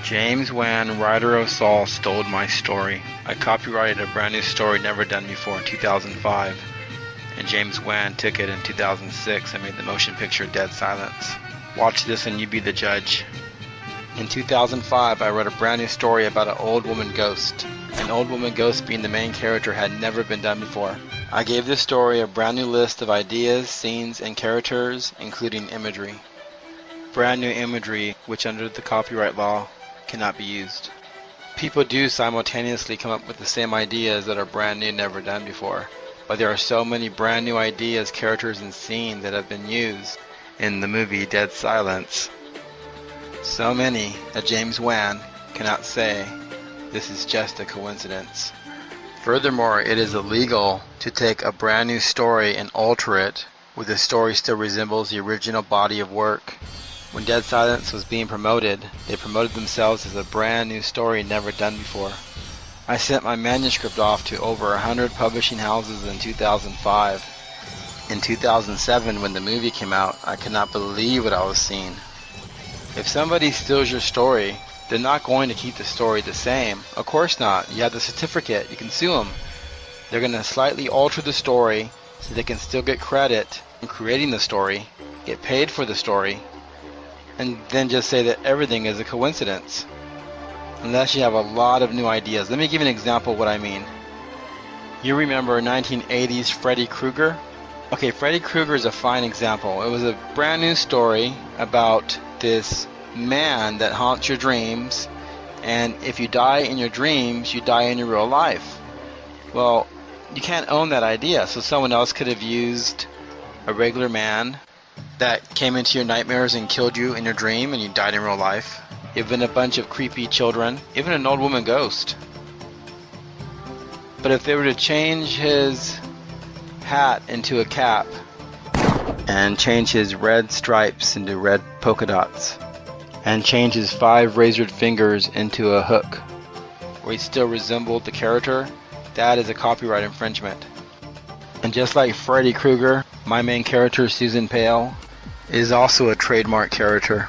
James Wan, writer of Saul, stole my story. I copyrighted a brand new story never done before in 2005, and James Wan took it in 2006 and made the motion picture Dead Silence. Watch this and you be the judge. In 2005, I wrote a brand new story about an old woman ghost. An old woman ghost being the main character had never been done before. I gave this story a brand new list of ideas, scenes, and characters, including imagery. Brand new imagery, which under the copyright law cannot be used. People do simultaneously come up with the same ideas that are brand new, never done before. But there are so many brand new ideas, characters, and scenes that have been used in the movie Dead Silence. So many that James Wan cannot say this is just a coincidence. Furthermore, it is illegal to take a brand new story and alter it where the story still resembles the original body of work. When Dead Silence was being promoted, they promoted themselves as a brand new story never done before. I sent my manuscript off to over 100 publishing houses in 2005. In 2007, when the movie came out, I could not believe what I was seeing. If somebody steals your story, they're not going to keep the story the same. Of course not. You have the certificate. You can sue them. They're going to slightly alter the story so they can still get credit in creating the story, get paid for the story, and then just say that everything is a coincidence. Unless you have a lot of new ideas. Let me give you an example of what I mean. You remember 1980s Freddy Krueger? Okay, Freddy Krueger is a fine example. It was a brand new story about this man that haunts your dreams, and if you die in your dreams, you die in your real life. Well, you can't own that idea, so someone else could have used a regular man that came into your nightmares and killed you in your dream and you died in real life. Even a bunch of creepy children, even an old woman ghost. But if they were to change his hat into a cap and change his red stripes into red polka dots and change his 5 razored fingers into a hook where he still resembled the character, that is a copyright infringement. And just like Freddy Krueger, my main character, Susan Pale, is also a trademark character.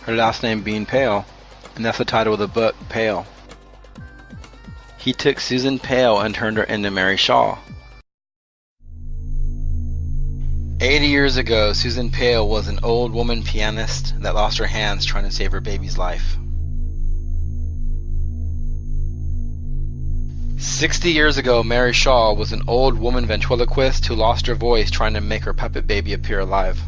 Her last name being Pale, and that's the title of the book, Pale. He took Susan Pale and turned her into Mary Shaw. 80 years ago, Susan Pale was an old woman pianist that lost her hands trying to save her baby's life. 60 years ago, Mary Shaw was an old woman ventriloquist who lost her voice trying to make her puppet baby appear alive.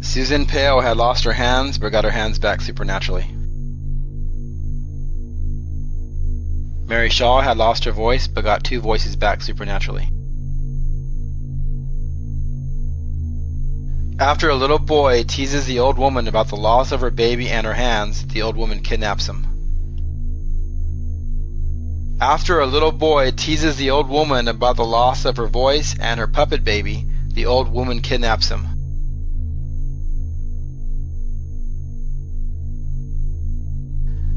Susan Pale had lost her hands but got her hands back supernaturally. Mary Shaw had lost her voice but got 2 voices back supernaturally. After a little boy teases the old woman about the loss of her baby and her hands, the old woman kidnaps him. After a little boy teases the old woman about the loss of her voice and her puppet baby, the old woman kidnaps him.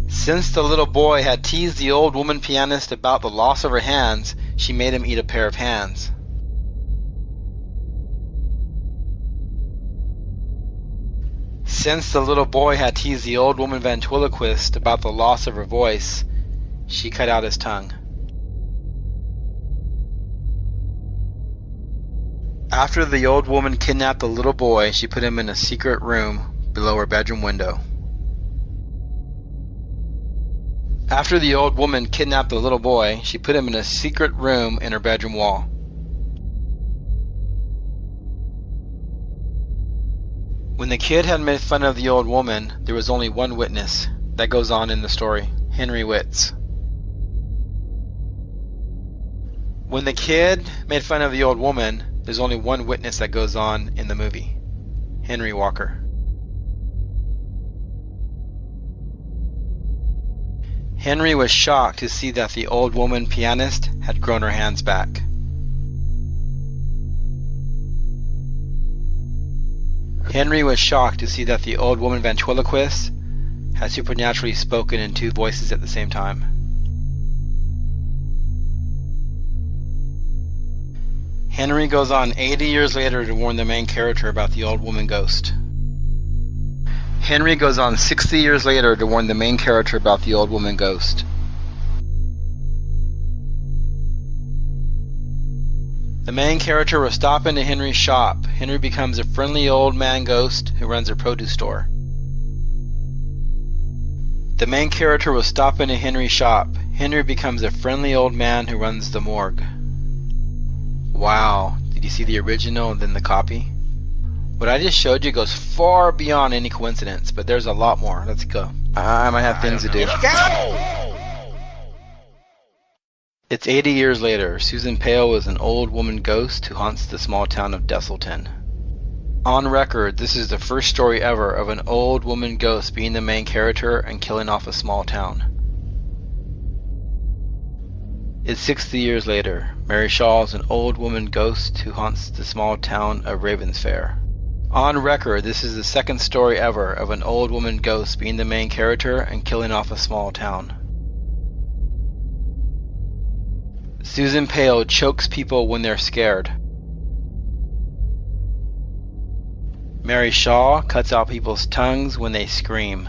Since the little boy had teased the old woman pianist about the loss of her hands, she made him eat a pair of hands. Since the little boy had teased the old woman ventriloquist about the loss of her voice, she cut out his tongue. After the old woman kidnapped the little boy, she put him in a secret room below her bedroom window. After the old woman kidnapped the little boy, she put him in a secret room in her bedroom wall. When the kid had made fun of the old woman, there was only one witness. That goes on in the story, Henry Witz. When the kid made fun of the old woman, there's only one witness that goes on in the movie, Henry Walker. Henry was shocked to see that the old woman pianist had grown her hands back. Henry was shocked to see that the old woman ventriloquist had supernaturally spoken in 2 voices at the same time. Henry goes on 80 years later to warn the main character about the old woman ghost. Henry goes on 60 years later to warn the main character about the old woman ghost. The main character will stop into Henry's shop. Henry becomes a friendly old man ghost who runs a produce store. The main character will stop into Henry's shop. Henry becomes a friendly old man who runs the morgue. Wow, did you see the original and then the copy? What I just showed you goes far beyond any coincidence, but there's a lot more. Let's go. I might have things to do. It's 80 years later. Susan Pale is an old woman ghost who haunts the small town of Desselton. On record, this is the first story ever of an old woman ghost being the main character and killing off a small town. It's 60 years later. Mary Shaw is an old woman ghost who haunts the small town of Ravensfair. On record, this is the second story ever of an old woman ghost being the main character and killing off a small town. Susan Pale chokes people when they're scared. Mary Shaw cuts out people's tongues when they scream.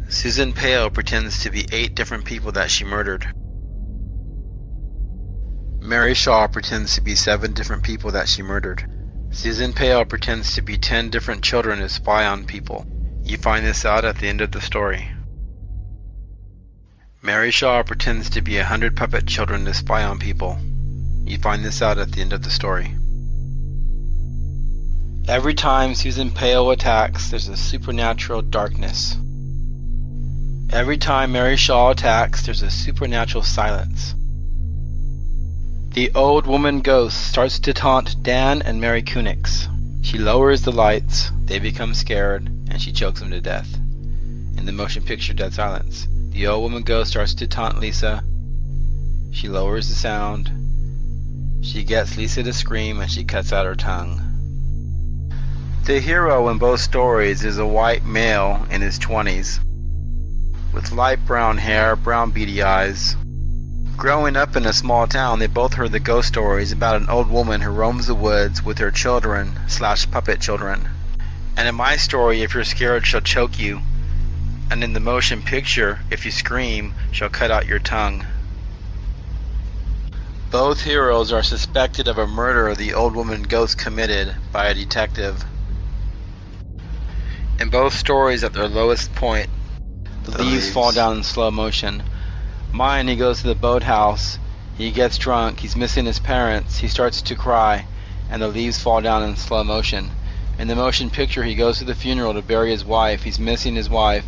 Susan Pale pretends to be 8 different people that she murdered. Mary Shaw pretends to be 7 different people that she murdered. Susan Pale pretends to be 10 different children who spy on people. You find this out at the end of the story. Mary Shaw pretends to be 100 puppet children to spy on people. You find this out at the end of the story. Every time Susan Pale attacks, there's a supernatural darkness. Every time Mary Shaw attacks, there's a supernatural silence. The old woman ghost starts to taunt Dan and Mary Kunix. She lowers the lights, they become scared, and she chokes them to death. In the motion picture Dead Silence, the old woman ghost starts to taunt Lisa. She lowers the sound. She gets Lisa to scream and she cuts out her tongue. The hero in both stories is a white male in his 20s, with light brown hair, brown beady eyes. Growing up in a small town, they both heard the ghost stories about an old woman who roams the woods with her children/puppet children. And in my story, if you're scared, she'll choke you. And in the motion picture, if you scream, she'll cut out your tongue. Both heroes are suspected of a murder the old woman ghost committed by a detective. In both stories, at their lowest point, the leaves fall down in slow motion. Mine, he goes to the boathouse, he gets drunk, he's missing his parents, he starts to cry, and the leaves fall down in slow motion. In the motion picture, he goes to the funeral to bury his wife, he's missing his wife,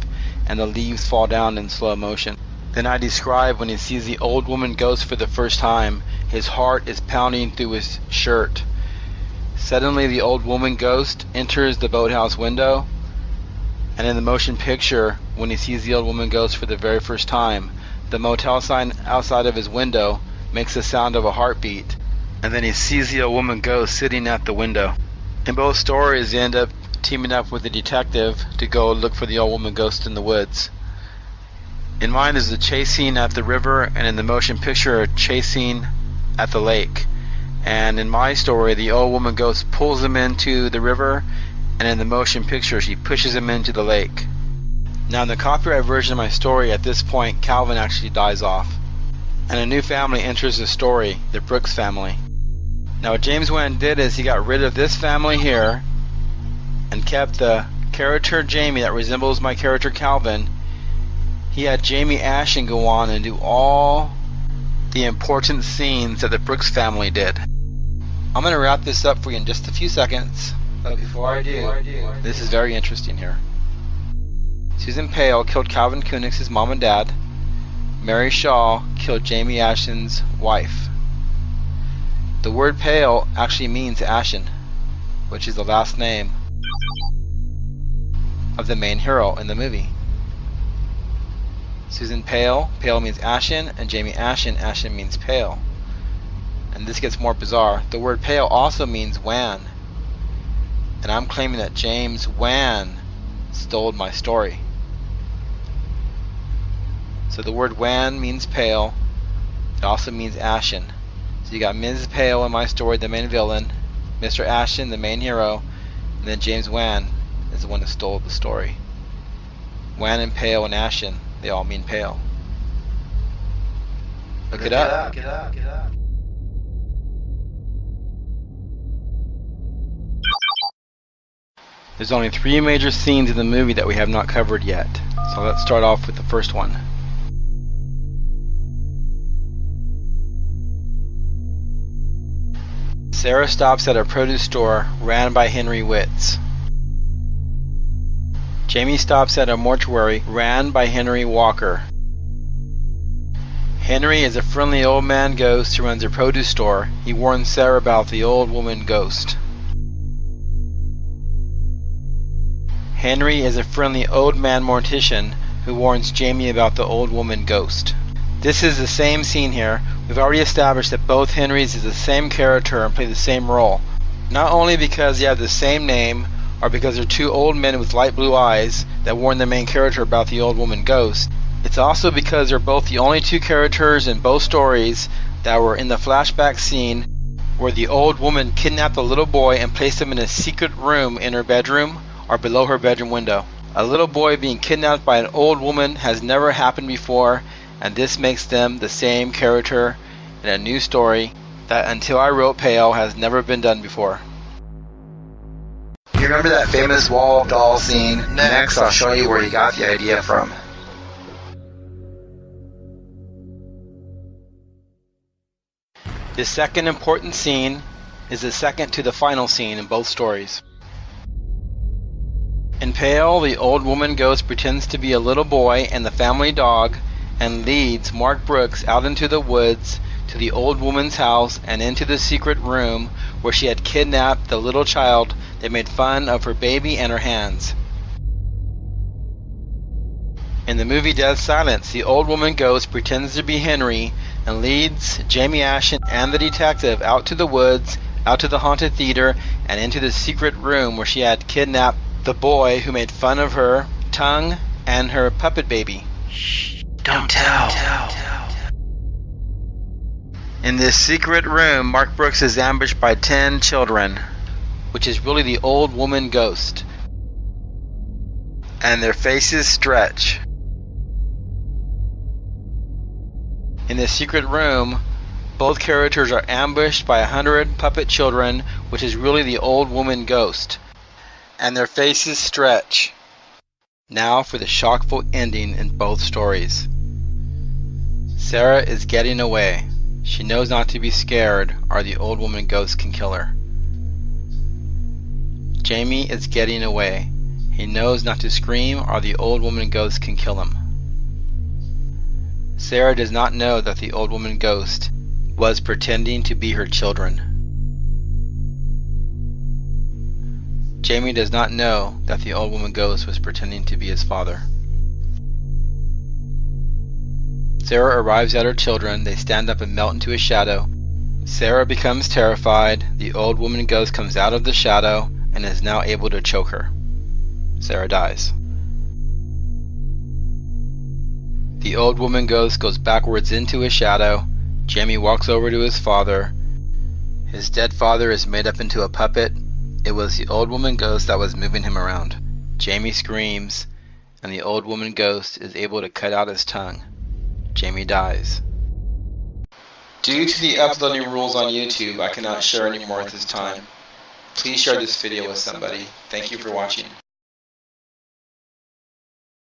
and the leaves fall down in slow motion. Then I describe when he sees the old woman ghost for the first time, his heart is pounding through his shirt. Suddenly the old woman ghost enters the boathouse window, and in the motion picture, when he sees the old woman ghost for the very first time, the motel sign outside of his window makes the sound of a heartbeat, and then he sees the old woman ghost sitting at the window. In both stories, they end up teaming up with a detective to go look for the old woman ghost in the woods. In mine is a chase scene at the river, and in the motion picture, a chase scene at the lake. And in my story, the old woman ghost pulls him into the river, and in the motion picture, she pushes him into the lake. Now in the copyright version of my story, at this point, Calvin actually dies off, and a new family enters the story, the Brooks family. Now what James Wan did is he got rid of this family here, and kept the character Jamie that resembles my character Calvin. He had Jamie Ashen go on and do all the important scenes that the Brooks family did. I'm going to wrap this up for you in just a few seconds, but before I do, this is very interesting here. Susan Pale killed Calvin Kunix's mom and dad. Mary Shaw killed Jamie Ashen's wife. The word pale actually means ashen, which is the last name of the main hero in the movie. Susan Pale, pale means ashen, and Jamie Ashen, ashen means pale. And this gets more bizarre. The word pale also means Wan. And I'm claiming that James Wan stole my story. So the word Wan means pale. It also means ashen. So you got Ms. Pale in my story, the main villain, Mr. Ashton, the main hero, and then James Wan is the one who stole the story. Wan and Pale and Ashton, they all mean pale. Look it up. There's only 3 major scenes in the movie that we have not covered yet, so let's start off with the first one. Sarah stops at a produce store ran by Henry Witz. Jamie stops at a mortuary ran by Henry Walker. Henry is a friendly old man ghost who runs a produce store. He warns Sarah about the old woman ghost. Henry is a friendly old man mortician who warns Jamie about the old woman ghost. This is the same scene here. We've already established that both Henrys is the same character and play the same role. Not only because they have the same name, or because they're 2 old men with light blue eyes that warn the main character about the old woman ghost. It's also because they're both the only 2 characters in both stories that were in the flashback scene where the old woman kidnapped the little boy and placed him in a secret room in her bedroom or below her bedroom window. A little boy being kidnapped by an old woman has never happened before, and this makes them the same character in a new story that Until I Wrote Pale has never been done before. You remember that famous wall doll scene? Next, I'll show you where he got the idea from. The second important scene is the second to the final scene in both stories. In Pale, the old woman ghost pretends to be a little boy and the family dog and leads Mark Brooks out into the woods to the old woman's house and into the secret room where she had kidnapped the little child that made fun of her baby and her hands. In the movie Dead Silence, the old woman ghost pretends to be Henry and leads Jamie Ashton and the detective out to the woods, out to the haunted theater, and into the secret room where she had kidnapped the boy who made fun of her tongue and her puppet baby. Shh, don't tell. In this secret room, Mark Brooks is ambushed by 10 children, which is really the old woman ghost, and their faces stretch. In the secret room, both characters are ambushed by 100 puppet children, which is really the old woman ghost, and their faces stretch. Now for the shockful ending in both stories. Sarah is getting away. She knows not to be scared, or the old woman ghost can kill her. Jamie is getting away. He knows not to scream, or the old woman ghost can kill him. Sarah does not know that the old woman ghost was pretending to be her children. Jamie does not know that the old woman ghost was pretending to be his father. Sarah arrives at her children. They stand up and melt into a shadow. Sarah becomes terrified. The old woman ghost comes out of the shadow and is now able to choke her. Sarah dies. The old woman ghost goes backwards into his shadow. Jamie walks over to his father. His dead father is made up into a puppet. It was the old woman ghost that was moving him around. Jamie screams, and the old woman ghost is able to cut out his tongue. Jamie dies. Due to the uploading rules on YouTube, I cannot share anymore at this time. Please share this video with somebody. Thank you for watching.